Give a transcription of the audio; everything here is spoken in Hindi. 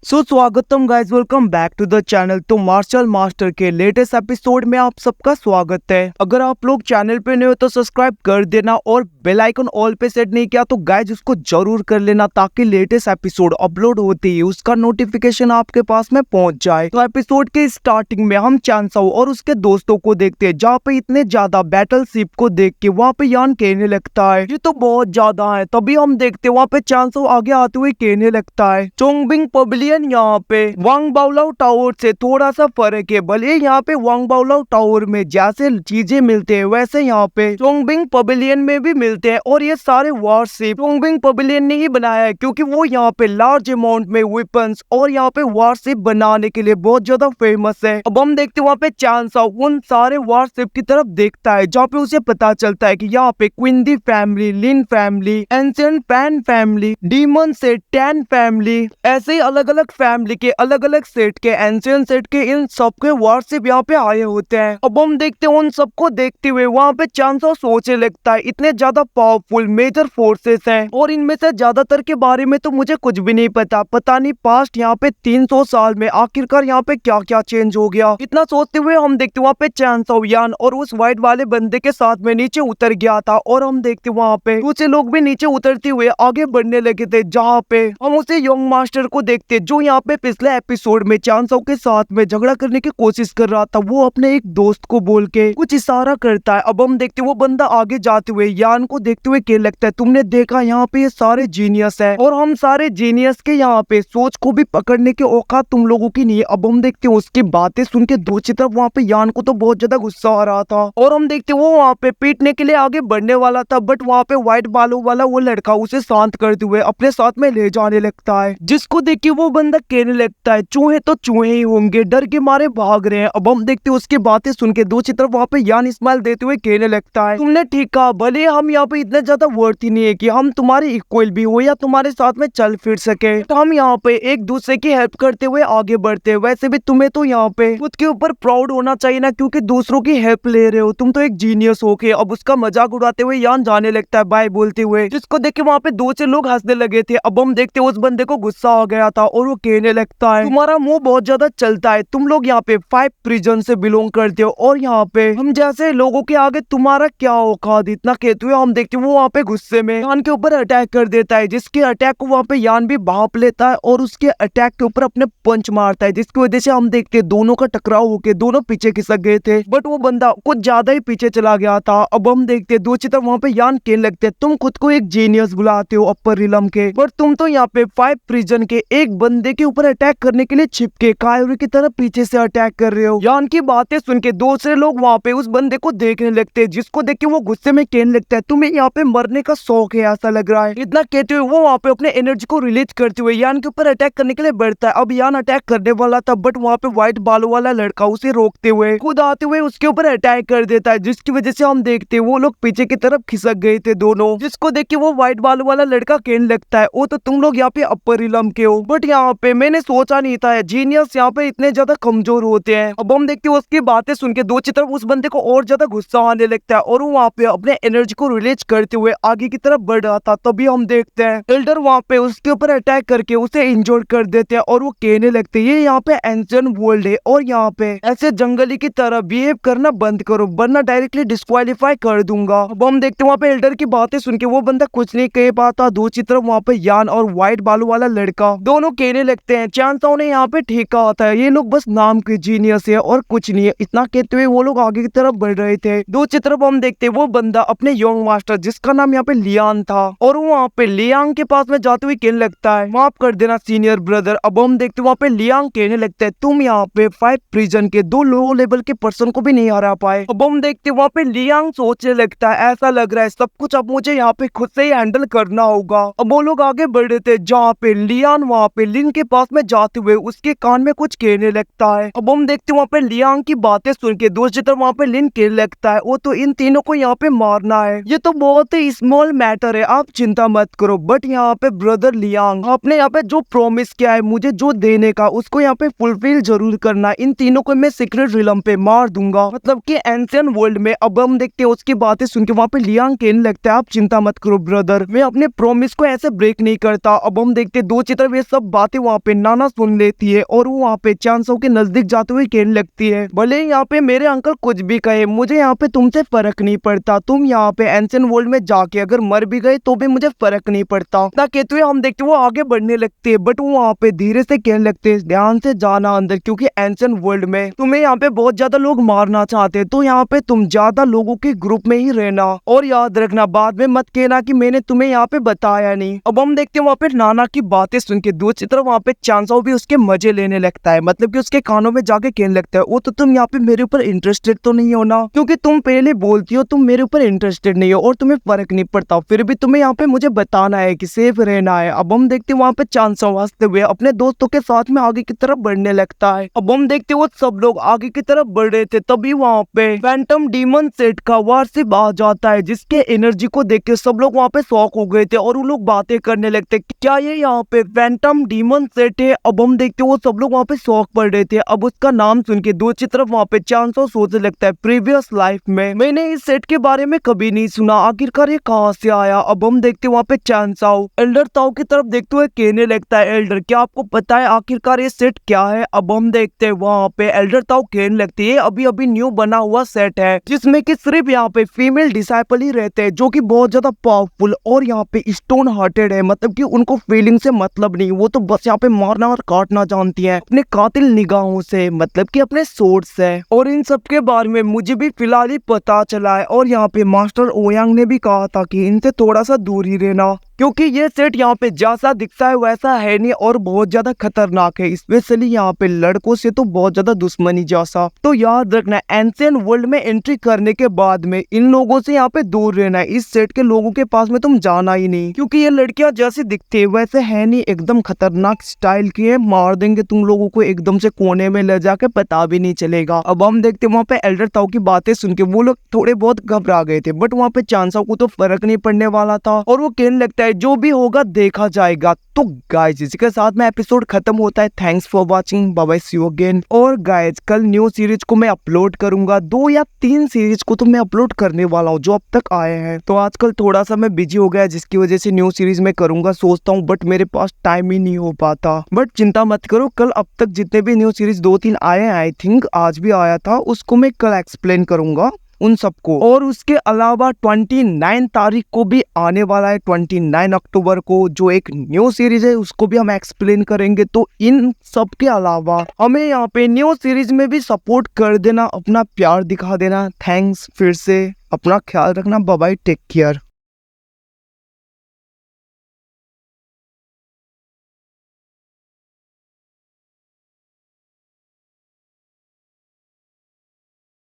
स्वागतम guys, welcome back to the channel. तो मार्शल मास्टर के लेटेस्ट एपिसोड में आप सबका स्वागत है। अगर आप लोग चैनल पे नए हो तो सब्सक्राइब कर देना और बेल आइकन ऑल पे सेट नहीं किया तो गाइस उसको जरूर कर लेना ताकि लेटेस्ट एपिसोड अपलोड होते ही उसका नोटिफिकेशन आपके पास में पहुंच जाए। तो एपिसोड के स्टार्टिंग में हम चांसाओ और उसके दोस्तों को देखते हैं, जहाँ पे इतने ज्यादा बैटलशिप को देख के वहाँ पे यान कहने लगता है ये तो बहुत ज्यादा है। तभी हम देखते वहाँ पे चांसाओ आगे आते हुए कहने लगता है चोंगबिंग पवेलियन यहाँ पे वांग बाओलाओ टावर से थोड़ा सा फर्क है। भले यहाँ पे वांग बाओलाओ टावर में जैसे चीजें मिलते हैं वैसे यहाँ पे चोंगबिंग पवेलियन में भी मिलते हैं, और ये सारे वारशिप चोंगबिंग पवेलियन ने ही बनाया है क्योंकि वो यहाँ पे लार्ज अमाउंट में वेपन्स और यहाँ पे वारशिप बनाने के लिए बहुत ज्यादा फेमस है। अब हम देखते वहाँ पे चांसाओ उन सारे वारशिप की तरफ देखता है जहाँ पे उसे पता चलता है कि यहाँ पे क्विंदी family, Lin family, ancient Pan family, demon set, Tan family, ऐसे ही अलग अलग फैमिली के अलग अलग सेट के एंशिएंट सेट के इन सबके वारशिप यहाँ पे आए होते हैं। अब हम देखते हैं उन सबको देखते हुए वहाँ पे चांसाओ सोचने लगता है इतने ज्यादा पावरफुल मेजर फोर्सेस हैं और इनमें से ज्यादातर के बारे में तो मुझे कुछ भी नहीं पता नहीं पास्ट यहाँ पे 300 साल में आखिरकार यहाँ पे क्या क्या चेंज हो गया। इतना सोचते हुए हम देखते वहाँ पे चांसाओ यान और उस व्हाइट वाले बंदे के साथ में नीचे उतर गया था, और हम देखते वहाँ पे दूसरे लोग भी नीचे उतरते हुए आगे बढ़ने लगे थे, जहाँ पे हम उसे यंग मास्टर को देखते जो यहाँ पे पिछले एपिसोड में चांसाओ के साथ में झगड़ा करने की कोशिश कर रहा था। वो अपने एक दोस्त को बोल के कुछ इशारा करता है। अब हम देखते वो बंदा आगे जाते हुए यान को देखते हुए कह लगता है तुमने देखा यहाँ पे ये सारे जीनियस है और हम सारे जीनियस के यहाँ पे सोच को भी पकड़ने की औकात तुम लोगों की नहीं है। अब हम देखते उसकी बातें सुन के दूसरी तरफ वहाँ पे यान को तो बहुत ज्यादा गुस्सा आ रहा था, और हम देखते वो वहाँ पे पीटने के लिए आगे बढ़ने वाला था, बट वहाँ पे व्हाइट बालों वाला वो लड़का उसे शांत करते हुए अपने साथ में ले जाने लगता है, जिसको देख के वो बंदा कहने लगता है चूहे तो चूहे ही होंगे, डर के मारे भाग रहे हैं। अब हम देखते उसकी बातें सुन के दूसरी तरफ वहाँ पे यान स्माइल देते हुए कहने लगता है तुमने ठीक कहा, भले हम यहाँ पे इतने ज्यादा वर्थी नहीं है कि हम तुम्हारे इक्वल भी हो या तुम्हारे साथ में चल फिर सके, तो हम यहाँ पे एक दूसरे की हेल्प करते हुए आगे बढ़ते हैं। वैसे भी तुम्हें तो यहाँ पे खुद के ऊपर प्राउड होना चाहिए ना, क्योंकि दूसरों की हेल्प ले रहे हो, तुम तो एक जीनियस हो के। अब उसका मजाक उड़ाते हुए यान जाने लगता है बाय बोलते हुए, जिसको देख के वहाँ पे दूसरे लोग हंसने लगे थे। अब हम देखते उस बंदे को गुस्सा आ गया था और वो कहने लगता है तुम्हारा मुंह बहुत ज्यादा चलता है, तुम लोग यहाँ पे 5 प्रिजन से बिलोंग करते हो और यहाँ पे हम जैसे लोगों के आगे तुम्हारा क्या औकात। इतना कहते हुए हम देखते वो वहाँ पे गुस्से में यान के ऊपर अटैक कर देता है, जिसके अटैक को वहाँ पे यान भी भांप लेता है और उसके अटैक के ऊपर अपने पंच मारता है, जिसकी वजह से हम देखते दोनों का टकराव होके दोनों पीछे खिसक गए थे, बट वो बंदा कुछ ज्यादा ही पीछे चला गया था। अब हम देखते दूसरी तरफ वहाँ पे यान कहने लगते तुम खुद को एक जीनियस बुलाते हो अपर रिलम के, बट तुम तो यहाँ पे 5 प्रिजन के एक बंदे के ऊपर अटैक करने के लिए छिपके कायोरी की तरफ पीछे से अटैक कर रहे हो। यान की बातें सुन के दूसरे लोग वहाँ पे उस बंदे को देखने लगते हैं, जिसको देख के वो गुस्से में कहने लगता है तुम्हें यहाँ पे मरने का शौक है ऐसा लग रहा है। इतना कहते हुए वो वहाँ पे अपने एनर्जी को रिलीज करते हुए यान के ऊपर अटैक करने के लिए बढ़ता है। अब यान अटैक करने वाला था, बट वहाँ पे व्हाइट बालों वाला लड़का उसे रोकते हुए खुद आते हुए उसके ऊपर अटैक कर देता है, जिसकी वजह से हम देखते वो लोग पीछे की तरफ खिसक गए थे दोनों, जिसको देख के वो व्हाइट बालों वाला लड़का कहने लगता है वो तो तुम लोग यहाँ पे अपर रिलम के हो, बट यहाँ पे मैंने सोचा नहीं था जीनियस यहाँ पे इतने ज्यादा कमजोर होते हैं। अब हम देखते उसकी बातें सुन के दूसरी तरफ उस बंदे को और ज्यादा गुस्सा आने लगता है और वो वहाँ पे अपने एनर्जी को रिलीज करते हुए आगे की तरफ बढ़ रहा था। तभी हम देखते हैं एल्डर वहाँ पे उसके ऊपर अटैक करके उसे इंजोर्ड कर देते हैं और वो कहने लगते ये यहाँ पे एंशिएंट वर्ल्ड है और यहाँ पे ऐसे जंगली की तरह बिहेव करना बंद करो वरना डायरेक्टली डिस्क्वालीफाई कर दूंगा। अब हम देखते वहाँ पे एल्डर की बातें सुन के वो बंदा कुछ नहीं कह पाता। दूसरी तरफ वहाँ पे यान और व्हाइट बालों वाला लड़का दोनों कहने लगते हैं चांसाओ ने यहाँ पे ठीक कहा था, ये लोग बस नाम के जीनियस है और कुछ नहीं है। इतना कहते हुए वो लोग आगे की तरफ बढ़ रहे थे। दूसरी तरफ हम देखते वो बंदा अपने यंग मास्टर जिसका नाम यहाँ पे लियान था और वो वहाँ पे लियांग के पास में जाते हुए कहने लगता है माफ कर देना सीनियर ब्रदर। अब हम देखते वहाँ पे लियांग कहने लगता है तुम यहाँ पे 5 प्रिजन के 2 लो लेवल के पर्सन को भी नहीं हरा पाए। अब हम देखते वहाँ पे लियांग सोचने लगता है ऐसा लग रहा है सब कुछ अब मुझे यहाँ पे खुद से ही हैंडल करना होगा। अब वो लोग आगे बढ़ रहे थे जहाँ पे लियान वहाँ पे लिन के पास में जाते हुए उसके कान में कुछ कहने लगता है। अब हम देखते वहाँ पे लियांग की बातें सुन के दूसरी तरफ वहाँ पे लिन कहने लगता है वो तो इन तीनों को यहाँ पे मारना है, ये तो बहुत ही स्मॉल मैटर है, आप चिंता मत करो। बट यहाँ पे ब्रदर लियांग आपने यहाँ पे जो प्रॉमिस किया है मुझे जो देने का उसको यहाँ पे फुलफिल जरूर करना। इन तीनों को मैं सीक्रेट रिलम पे मार दूंगा, मतलब कि एंशिएंट वर्ल्ड में। अब हम देखते हैं उसकी बातें सुन के वहाँ पे लियांग कहने लगता है आप चिंता मत करो ब्रदर, मैं अपने प्रॉमिस को ऐसे ब्रेक नहीं करता। अब हम देखते दूसरी तरफ ये सब बातें देखते वहाँ पे नाना सुन लेती है और वो वहाँ पे चांसो के नजदीक जाते हुए कहने लगती है, भले यहाँ पे मेरे अंकल कुछ भी कहे, मुझे यहाँ पे तुमसे फर्क नहीं पड़ता। तुम यहाँ पे एंशिएंट वर्ल्ड में जाके अगर मर भी गए तो भी मुझे फर्क नहीं पड़ता। ना कहते हुए हम देखते वो आगे बढ़ने लगते है, बट वो वहाँ पे धीरे से कहने लगते है, ध्यान से जाना अंदर, क्योंकि एंशिएंट वर्ल्ड में तुम्हें यहाँ पे बहुत ज्यादा लोग मारना चाहते हैं, तो यहाँ पे तुम ज्यादा लोगों के ग्रुप में ही रहना और याद रखना, बाद में मत कहना कि मैंने तुम्हें यहाँ पे बताया नहीं। अब हम देखते हैं वहाँ पे नाना की बातें सुन के दूसरी तरफ वहाँ पे चांसो भी उसके मजे लेने लगता है, मतलब कि उसके कानों में जाके कहने लगता है, वो तो तुम यहाँ पे मेरे ऊपर इंटरेस्टेड तो नहीं हो ना, क्योंकि तुम पहले बोलती हो तुम मेरे ऊपर इंटरेस्टेड नहीं हो और तुम्हें फर्क नहीं पड़ता, फिर भी तुम्हें यहाँ पे मुझे बताना है कि सेफ रहना है। अब हम देखते हैं वहाँ पे चांसो हंसते हुए अपने दोस्तों के साथ में आगे की तरफ बढ़ने लगता है। अब हम देखते हैं वो सब लोग आगे की तरफ बढ़ रहे थे, तभी वहाँ पे फैंटम डीमन सेट का वारशिप आ जाता है, जिसके एनर्जी को देख के सब लोग वहाँ पे शॉक हो गए थे और वो लोग बातें करने लगते, क्या ये यहाँ पे फैंटम डीमन सेट है। अब हम देखते हैं वो सब लोग वहाँ पे शॉक पड़ रहे थे। अब उसका नाम सुन के दूसरी तरफ वहाँ पे चांसो सोचने लगता है, प्रीवियस लाइफ में मैंने इस सेट के बारे में कभी नहीं सुना, आखिरकार ये कहाँ से आया। अब हम देखते हैं वहाँ पे चांसो एल्डर ताऊ की तरफ देखते हुए कहने लगता है, एल्डर क्या आपको पता है आखिरकार ये सेट क्या है। अब हम देखते हैं वहाँ पे एल्डर ताऊ कहने लगती है, अभी अभी न्यू बना हुआ सेट है जिसमें कि सिर्फ यहाँ पे फीमेल डिसाइपल ही रहते हैं, जो कि बहुत ज्यादा पावरफुल और यहाँ पे स्टोन हार्टेड है, मतलब कि उनको फीलिंग से मतलब नहीं, वो तो बस यहाँ पे मारना और काटना जानती है अपने कातिल निगाहों से, मतलब कि अपने सोर्ड से। और इन सब के बारे में मुझे भी फिलहाल ही पता चला है और यहाँ पे मास्टर ओयांग ने भी कहा था कि इनसे थोड़ा सा दूर ही रहना, क्योंकि ये सेट यहाँ पे जैसा दिखता है वैसा है नहीं और बहुत ज्यादा खतरनाक है, स्पेशली यहाँ पे लड़कों से तो बहुत ज्यादा दुश्मनी जैसा। तो याद रखना एंशिएंट वर्ल्ड में एंट्री करने के बाद में इन लोगों से यहाँ पे दूर रहना है, इस सेट के लोगों के पास में तुम जाना ही नहीं, क्योंकि ये लड़कियां जैसी दिखती है वैसे है नहीं, एकदम खतरनाक स्टाइल की है, मार देंगे तुम लोगों को एकदम से कोने में ले जाके, पता भी नहीं चलेगा। अब हम देखते वहाँ पे एल्डर ताऊ की बातें सुन के वो लोग थोड़े बहुत घबरा गए थे, बट वहाँ पे चांसो को तो फर्क नहीं पड़ने वाला था और वो कहने लगता है जो भी होगा देखा जाएगा। तो गाइज इसी के साथ में एपिसोड खत्म होता है। Thanks for watching, bye bye, see you again. और गाइज कल न्यू सीरीज को मैं अपलोड करूंगा, 2 या 3 सीरीज को तो मैं अपलोड करने वाला हूँ जो अब तक आए हैं। तो आजकल थोड़ा सा मैं बिजी हो गया जिसकी वजह से न्यू सीरीज में करूंगा सोचता हूँ, बट मेरे पास टाइम ही नहीं हो पाता। बट चिंता मत करो, कल अब तक जितने भी न्यू सीरीज 2-3 आए हैं, आई थिंक आज भी आया था, उसको मैं कल एक्सप्लेन करूंगा उन सबको। और उसके अलावा 29 तारीख को भी आने वाला है, 29 अक्टूबर को जो एक न्यू सीरीज है उसको भी हम एक्सप्लेन करेंगे। तो इन सब के अलावा हमें यहाँ पे न्यू सीरीज में भी सपोर्ट कर देना, अपना प्यार दिखा देना। थैंक्स फिर से, अपना ख्याल रखना, बाय बाय, टेक केयर।